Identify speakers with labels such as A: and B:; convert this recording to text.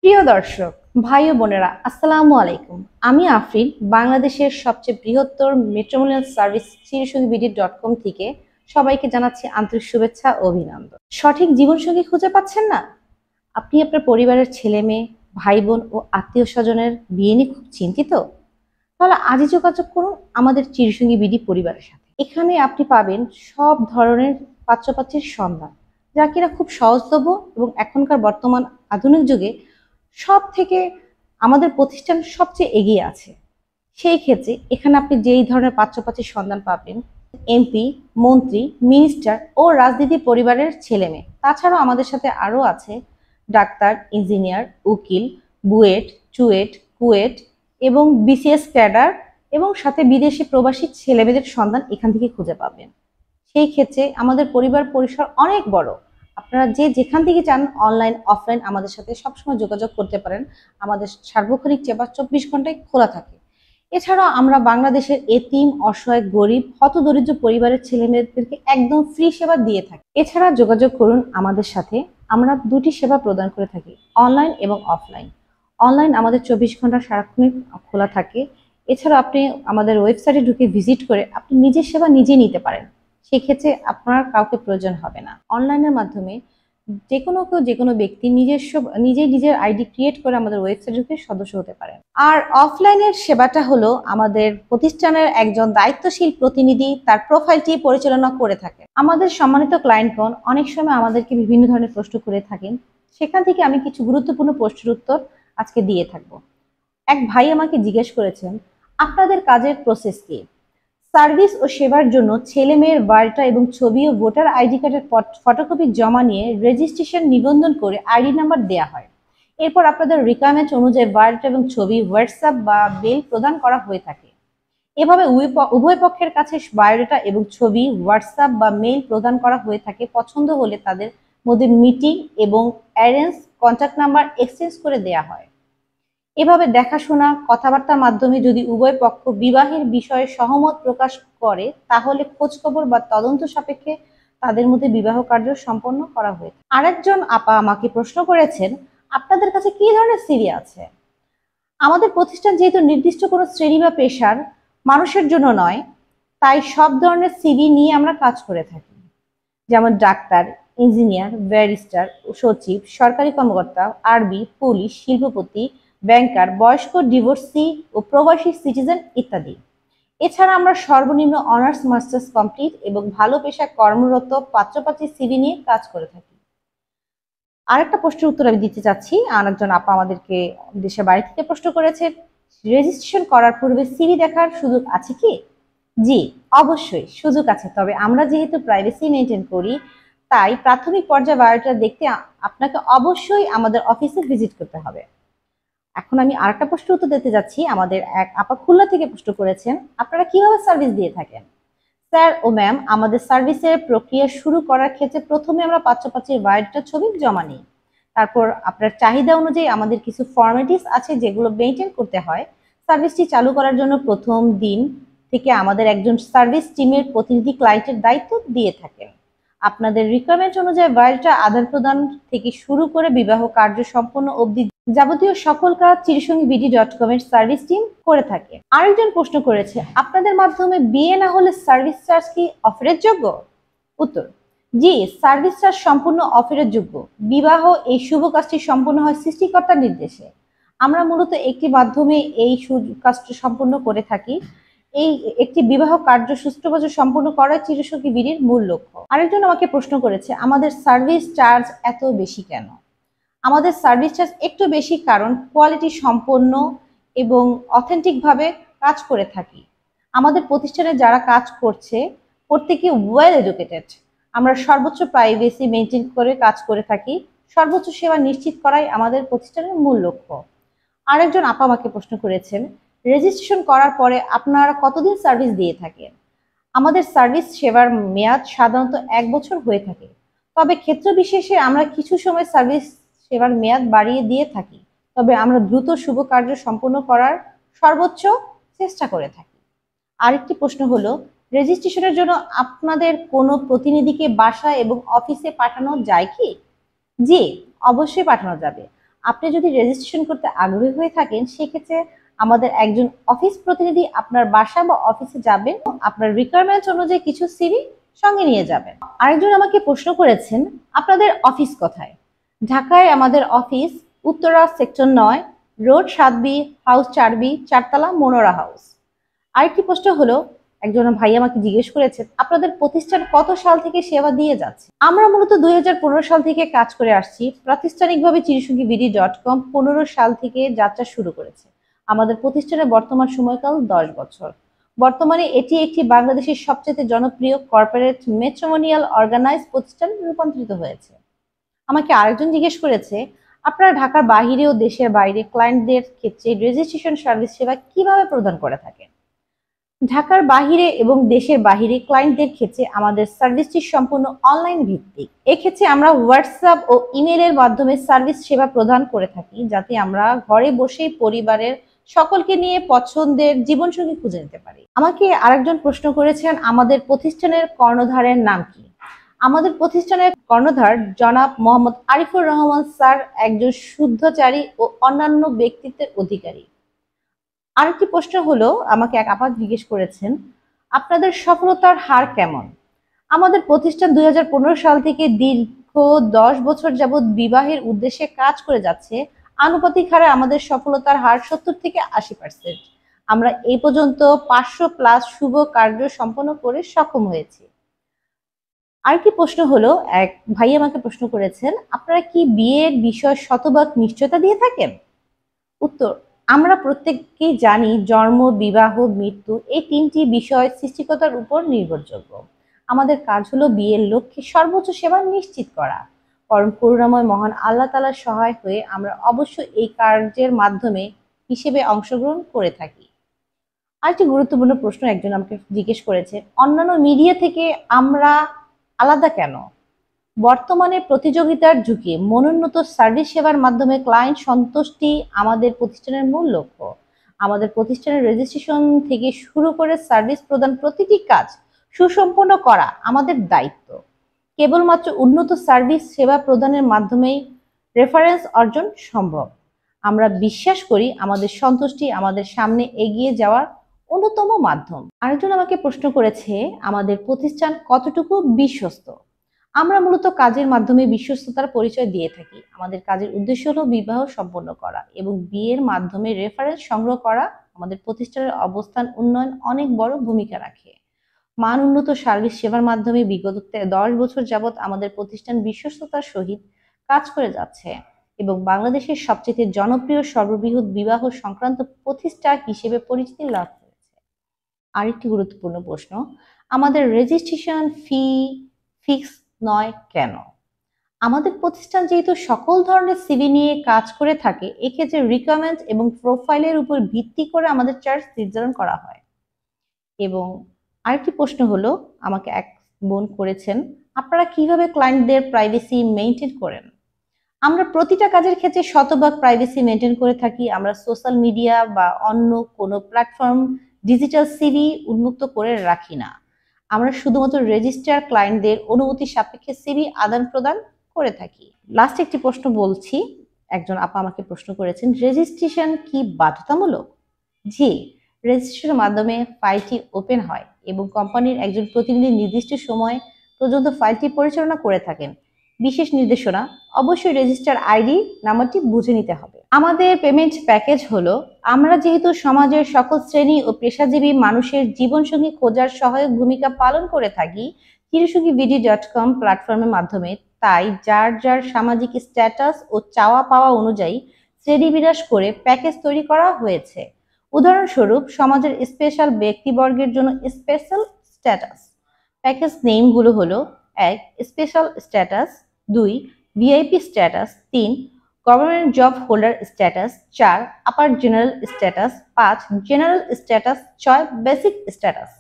A: প্রিয় দর্শক, ভাই ও বোনেরা, আসসালামু আলাইকুম। আমি আফরিন, বাংলাদেশের সবচেয়ে বৃহত্তর মেট্রোপলিটন সার্ভিস চিরসঙ্গী.com থেকে সবাইকে জানাচ্ছি আন্তরিক শুভেচ্ছা ও অভিনন্দন। সঠিক জীবনসঙ্গী খুঁজে পাচ্ছেন না? আপনি আপনার পরিবারের ছেলে মেয়ে, ভাই বোন ও আত্মীয় স্বজনের বিয়ে নিয়ে খুব চিন্তিত? তাহলে আজই যোগাযোগ করুন আমাদের চিরসঙ্গী বিডি পরিবারের সাথে। এখানে আপনি পাবেন সব ধরনের পাত্রপাত্রীর সন্ধান, যা কিনা খুব সহজলভ্য এবং এখনকার বর্তমান আধুনিক যুগে সব থেকে আমাদের প্রতিষ্ঠান সবচেয়ে এগিয়ে আছে। সেই ক্ষেত্রে এখানে আপনি যেই ধরনের পাত্রপাত্রীর সন্ধান পাবেন, এমপি, মন্ত্রী, মিনিস্টার ও রাজনীতি পরিবারের ছেলে মেয়ে। তাছাড়াও আমাদের সাথে আরও আছে ডাক্তার, ইঞ্জিনিয়ার, উকিল, বুয়েট, চুয়েট, কুয়েট এবং বিসিএস ক্যাডার এবং সাথে বিদেশি প্রবাসী ছেলেমেয়েদের সন্ধান এখান থেকে খুঁজে পাবেন। সেই ক্ষেত্রে আমাদের পরিবার পরিসর অনেক বড়। আপনারা যে যেখান থেকে চান অনলাইন অফলাইন আমাদের সাথে সবসময় যোগাযোগ করতে পারেন। আমাদের সার্বক্ষণিক সেবা 24 ঘন্টায় খোলা থাকে। এছাড়াও আমরা বাংলাদেশের এতিম, অসহায়, গরিব, হতদরিদ্র পরিবারের ছেলেমেয়েদেরকে একদম ফ্রি সেবা দিয়ে থাকি। এছাড়া যোগাযোগ করুন আমাদের সাথে। আমরা দুটি সেবা প্রদান করে থাকি, অনলাইন এবং অফলাইন। অনলাইন আমাদের 24 ঘন্টা সারাক্ষণিক খোলা থাকে। এছাড়া আপনি আমাদের ওয়েবসাইটে ঢুকে ভিজিট করে আপনি নিজের সেবা নিজে নিতে পারেন। সেক্ষেত্রে আপনার কাউকে প্রয়োজন হবে না। অনলাইনের মাধ্যমে যে কোনো ব্যক্তি নিজের আইডি ক্রিয়েট করে আমাদের ওয়েবসাইটে সদস্য হতে পারেন। আর অফলাইনের সেবাটা হলো আমাদের প্রতিষ্ঠানের একজন দায়িত্বশীল প্রতিনিধি তার প্রোফাইলটি পরিচালনা করে থাকেন। আমাদের সম্মানিত ক্লায়েন্টগণ অনেক সময় আমাদেরকে বিভিন্ন ধরনের প্রশ্ন করে থাকেন, সেখান থেকে আমি কিছু গুরুত্বপূর্ণ প্রশ্নের উত্তর আজকে দিয়ে থাকবো। এক ভাই আমাকে জিজ্ঞেস করেছেন, আপনাদের কাজের প্রসেস কি? সার্ভিস ও সেবার জন্য ছেলে মেয়ের বায়োডাটা এবং ছবি ও ভোটার আইডি কার্ডের ফটোকপি জমা নিয়ে রেজিস্ট্রেশন নিবন্ধন করে আইডি নাম্বার দেওয়া হয়। এরপর আপনাদের রিকোয়ারমেন্ট অনুযায়ী বায়োডাটা এবং ছবি হোয়াটসঅ্যাপ বা মেল প্রদান করা হয়ে থাকে। এভাবে উভয় পক্ষের কাছে বায়োডাটা এবং ছবি হোয়াটসঅ্যাপ বা মেল প্রদান করা হয়ে থাকে। পছন্দ হলে তাদের মধ্যে মিটিং এবং অ্যারেঞ্জ কন্ট্যাক্ট নাম্বার এক্সচেঞ্জ করে দেওয়া হয়। এভাবে দেখাশোনা কথাবার্তার মাধ্যমে যদি উভয় পক্ষ বিবাহের বিষয়ে সহমত প্রকাশ করে, তাহলে খোঁজখবর বা তদন্ত সাপেক্ষে তাদের মধ্যে বিবাহ কার্য সম্পন্ন করা হয়ে থাকে। আরেকজন আপা আমাকে প্রশ্ন করেছেন, আপনাদের কাছে কি ধরনের সিভি আছে? আমাদের প্রতিষ্ঠান যেহেতু নির্দিষ্ট কোনো শ্রেণী বা পেশার মানুষের জন্য নয়, তাই সব ধরনের সিভি নিয়ে আমরা কাজ করে থাকি। যেমন ডাক্তার, ইঞ্জিনিয়ার, ব্যারিস্টার, সচিব, সরকারি কর্মকর্তা, আরবি, পুলিশ, শিল্পপতি, ব্যাংকার, বয়স্ক, ডিভোর্সি ও প্রবাসী সিটিজেন ইত্যাদি। এছাড়া আমরা সর্বনিম্ন অনার্স মাস্টার্স কমপ্লিট এবং ভালো পেশায় কর্মরত পাত্রপাত্রী সিভি নিয়ে কাজ করে থাকি। আরেকটা প্রশ্নের উত্তর আমি দিতে চাচ্ছি। আরেকজন আপা আমাদেরকে দেশের বাড়ি থেকে প্রশ্ন করেছেন, রেজিস্ট্রেশন করার পূর্বে সিভি দেখার সুযোগ আছে কি? জি, অবশ্যই সুযোগ আছে। তবে আমরা যেহেতু প্রাইভেসি মেনটেন করি, তাই প্রাথমিক পর্যায়ে বায়োডাটা দেখতে আপনাকে অবশ্যই আমাদের অফিসে ভিজিট করতে হবে। এখন আমি আরেকটা প্রশ্নের উত্তর দিতে যাচ্ছি। আমাদের এক আপা খুলনা থেকে প্রশ্ন করেছেন, আপনারা কিভাবে সার্ভিস দিয়ে থাকেন? স্যার ও ম্যাম, আমাদের সার্ভিসের প্রক্রিয়া শুরু করার ক্ষেত্রে প্রথমে আমরা পাত্রপাত্রীর বায়োডাটা ছবি জমা নিই। তারপর আপনার চাহিদা অনুযায়ী আমাদের কিছু ফর্মালিটিস আছে যেগুলো মেনটেন করতে হয়। সার্ভিসটি চালু করার জন্য প্রথম দিন থেকে আমাদের একজন সার্ভিস টিমের প্রতিনিধি ক্লায়েন্টের দায়িত্ব দিয়ে থাকেন। আপনাদের রিকোয়ারমেন্ট অনুযায়ী বায়োডাটা আদান প্রদান থেকে শুরু করে বিবাহ কার্য সম্পন্ন অবধি যাবতীয় সকল কাজ চিরসঙ্গী.com এর সার্ভিস টিম করে থাকে। আরেকজন প্রশ্ন করেছে, আপনাদের মাধ্যমে বিয়ে না হলে সার্ভিস চার্জ কি অফারের যোগ্য? উত্তর, জি, সার্ভিস চার্জ সম্পূর্ণ অফারের যোগ্য। বিবাহ এই শুভ কাজটি সম্পূর্ণ হয় সৃষ্টিকর্তার নির্দেশে। আমরা মূলত একটি মাধ্যমে এই কাজটি সম্পূর্ণ করে থাকি। এই একটি বিবাহ কার্য সুষ্ঠুভাবে সম্পূর্ণ করাই চিরসঙ্গী বিডির মূল লক্ষ্য। আরেকজন আমাকে প্রশ্ন করেছে, আমাদের সার্ভিস চার্জ এত বেশি কেন? আমাদের সার্ভিস চার্জ একটু বেশি কারণ কোয়ালিটি সম্পন্ন এবং অথেন্টিকভাবে কাজ করে থাকি। আমাদের প্রতিষ্ঠানে যারা কাজ করছে প্রত্যেকে ওয়েল এডুকেটেড। আমরা সর্বোচ্চ প্রাইভেসি মেনটেন করে কাজ করে থাকি। সর্বোচ্চ সেবা নিশ্চিত করাই আমাদের প্রতিষ্ঠানের মূল লক্ষ্য। আরেকজন আপা আমাকে প্রশ্ন করেছেন, রেজিস্ট্রেশন করার পরে আপনারা কতদিন সার্ভিস দিয়ে থাকেন? আমাদের সার্ভিস সেবার মেয়াদ সাধারণত 1 বছর হয়ে থাকে। তবে ক্ষেত্র বিশেষে আমরা কিছু সময় সার্ভিস সেবার মেয়াদ বাড়িয়ে দিয়ে থাকি। তবে আমরা দ্রুত শুভ কার্য সম্পন্ন করার সর্বোচ্চ চেষ্টা করে থাকি। আরেকটি প্রশ্ন হলো, রেজিস্ট্রেশনের জন্য আপনাদের কোনো প্রতিনিধিকে বাসায় এবং অফিসে পাঠানো যায় কি? জি, অবশ্যই পাঠানো যাবে। আপনি যদি রেজিস্ট্রেশন করতে আগ্রহী হয়ে থাকেন, সেক্ষেত্রে আমাদের একজন অফিস প্রতিনিধি আপনার বাসা বা অফিসে যাবেন, আপনার রিকোয়ারমেন্ট অনুযায়ী কিছু সিভি সঙ্গে নিয়ে যাবেন। আরেকজন আমাকে প্রশ্ন করেছেন, আপনাদের অফিস কোথায়? ঢাকায় আমাদের office Uttara sector 9, road 7B, house 4B, 4তলা, মনোরা হাউস। আরেকটি প্রশ্ন হলো, একজন ভাই আমাকে জিজ্ঞেস করেছেন, আপনাদের প্রতিষ্ঠান কত সাল থেকে সেবা দিয়ে যাচ্ছে? আমরা মূলত 2015 সাল থেকে কাজ করে আসছি। প্রাতিষ্ঠানিকভাবে চিরসঙ্গীবিডি.com 15 সাল থেকে যাত্রা শুরু করেছে। আমাদের প্রতিষ্ঠানের বর্তমান সময়কাল 10 বছর। বর্তমানে এটি একটি বাংলাদেশের সবচেয়ে জনপ্রিয় কর্পোরেট ম্যাট্রিমোনিয়াল অর্গানাইজ প্রতিষ্ঠান রূপান্তরিত হয়েছে। আমাকে আরেকজন জিজ্ঞেস করেছে, আপনারা ঢাকার বাহিরে ও দেশের বাইরে ক্লায়েন্টদের ক্ষেত্রে রেজিস্ট্রেশন সার্ভিস সেবা কিভাবে প্রদান করে থাকেন? ঢাকার বাহিরে এবং দেশের বাহিরে ক্লায়েন্টদের ক্ষেত্রে আমাদের সার্ভিসটি সম্পূর্ণ অনলাইন ভিত্তিক। এক্ষেত্রে আমরা হোয়াটসঅ্যাপ ও ইমেলের মাধ্যমে সার্ভিস সেবা প্রদান করে থাকি, যাতে আমরা ঘরে বসেই পরিবারের সকলকে নিয়ে পছন্দের জীবনসঙ্গী খুঁজে নিতে পারি। আমাকে আরেকজন প্রশ্ন করেছেন, আমাদের প্রতিষ্ঠানের কর্ণধারের নাম কি? আমাদের প্রতিষ্ঠানের কর্ণধার জনাব মোহাম্মদ আরিফুর রহমান স্যার একজন শুদ্ধাচারী ও অন্যান্য ব্যক্তিত্বের অধিকারী। আরেকটি প্রশ্ন হলো, আমাকে এক আপা জিজ্ঞেস করেছেন, আপনাদের সফলতার হার কেমন? আমাদের প্রতিষ্ঠান 2015 সাল থেকে দীর্ঘ 10 বছর যাবৎ বিবাহের উদ্দেশ্যে কাজ করে যাচ্ছে। আনুপাতিক হারে আমাদের সফলতার হার 70 থেকে 80%। আমরা এই পর্যন্ত 500+ শুভ কার্য সম্পন্ন করে সক্ষম হয়েছি। আরেকটি প্রশ্ন হলো, এক ভাই আমাকে প্রশ্ন করেছেন, আপনারা কি বিয়ের বিষয় শতভাগ নিশ্চয়তা দিয়ে থাকেন? উত্তর, আমরা প্রত্যেককেই জানি জন্ম, বিবাহ, মৃত্যু এই 3টি বিষয় সৃষ্টিকর্তার উপর নির্ভরযোগ্য। আমাদের কাজ হলো বিয়ের লক্ষ্যে সর্বোচ্চ সেবা নিশ্চিত করা। পরম করুণাময় মহান আল্লাহ তাআলার সহায় হয়ে আমরা অবশ্যই এই কার্যের মাধ্যমে হিসেবে অংশগ্রহণ করে থাকি। আরেকটি গুরুত্বপূর্ণ প্রশ্ন একজন আমাকে জিজ্ঞেস করেছে, অন্যান্য মিডিয়া থেকে আমরা আলাদা কেন? বর্তমানে প্রতিযোগিতার যুগে মনোন্নত সার্ভিস সেবার মাধ্যমে ক্লায়েন্ট সন্তুষ্টি আমাদের প্রতিষ্ঠানের মূল লক্ষ্য। আমাদের প্রতিষ্ঠানের রেজিস্ট্রেশন থেকে শুরু করে সার্ভিস প্রদান প্রতিটি কাজ সুসম্পন্ন করা আমাদের দায়িত্ব। কেবলমাত্র উন্নত সার্ভিস সেবা প্রদানের মাধ্যমেই রেফারেন্স অর্জন সম্ভব। আমরা বিশ্বাস করি আমাদের সন্তুষ্টি আমাদের সামনে এগিয়ে যাওয়ার অন্যতম মাধ্যম। আরেকজন আমাকে প্রশ্ন করেছে, আমাদের প্রতিষ্ঠান কতটুকু বিশ্বস্ত? আমরা মূলত কাজের মাধ্যমে বিশ্বস্ততার পরিচয় দিয়ে থাকি। আমাদের কাজের উদ্দেশ্য হলো বিবাহ সম্পন্ন করা এবং বিয়ের মাধ্যমে রেফারেন্স সংগ্রহ করা। আমাদের প্রতিষ্ঠানের অবস্থান উন্নয়ন অনেক বড় ভূমিকা রাখে। মান উন্নত সার্ভিস সেবার মাধ্যমে বিগত 10 বছর যাবৎ আমাদের প্রতিষ্ঠান বিশ্বস্ততার সহিত কাজ করে যাচ্ছে এবং বাংলাদেশের সবচেয়ে জনপ্রিয় সর্ববৃহৎ বিবাহ সংক্রান্ত প্রতিষ্ঠান হিসেবে পরিচিতি লাভ করেছে। আরেকটি গুরুত্বপূর্ণ প্রশ্ন, আমাদের রেজিস্ট্রেশন ফি ফিক্স নয় কেন? আমাদের প্রতিষ্ঠান যেহেতু সকল ধরনের সিভি নিয়ে কাজ করে থাকে, এক্ষেত্রে রিকোয়ারমেন্ট এবং প্রোফাইলের উপর ভিত্তি করে আমাদের চার্জ নির্ধারণ করা হয়। এবং আরেকটি প্রশ্ন হলো, আমাকে এক বোন করেছেন, আপনারা কিভাবে ক্লায়েন্টদের প্রাইভেসি মেইনটেইন করেন? আমরা প্রতিটা কাজের ক্ষেত্রে শতভাগ প্রাইভেসি মেইনটেইন করে থাকি। আমরা সোশ্যাল মিডিয়া বা অন্য কোনো প্ল্যাটফর্ম ডিজিটাল সিভি উন্মুক্ত করে রাখি না। আমরা শুধুমাত্র রেজিস্ট্রার ক্লায়েন্টদের অনুমতি সাপেক্ষে সিভি আদান প্রদান করে থাকি। লাস্ট একটি প্রশ্ন বলছি, একজন আপা আমাকে প্রশ্ন করেছেন, রেজিস্ট্রেশন কি বাধ্যতামূলক? জি, রেজিস্ট্রেশনের মাধ্যমে ফাইলটি ওপেন হয় এবং কোম্পানির একজন প্রতিনিধি নির্দিষ্ট সময় পর্যন্ত ফাইলটি পরিচালনা করে থাকেন। বিশেষ নির্দেশনা, অবশ্যই রেজিস্টার আইডি নাম্বারটি বুঝে নিতে হবে। আমাদের পেমেন্ট প্যাকেজ হলো, আমরা যেহেতু সমাজের সকল শ্রেণী ও পেশাজীবী মানুষের জীবনসঙ্গী খোঁজার সহায়ক ভূমিকা পালন করে থাকি চিরসঙ্গীবিডি.com প্ল্যাটফর্মের মাধ্যমে, তাই যার যার সামাজিক স্ট্যাটাস ও চাওয়া পাওয়া অনুযায়ী শ্রেণীবিন্যাস করে প্যাকেজ তৈরি করা হয়েছে। উদাহরণস্বরূপ, সমাজের স্পেশাল ব্যক্তিবর্গের জন্য স্পেশাল স্ট্যাটাস প্যাকেজ নেমগুলো হলো: 1. Special status, 2. VIP status, 3. Government job holder status, 4. Upper general status, 5. General status, 6. Basic status.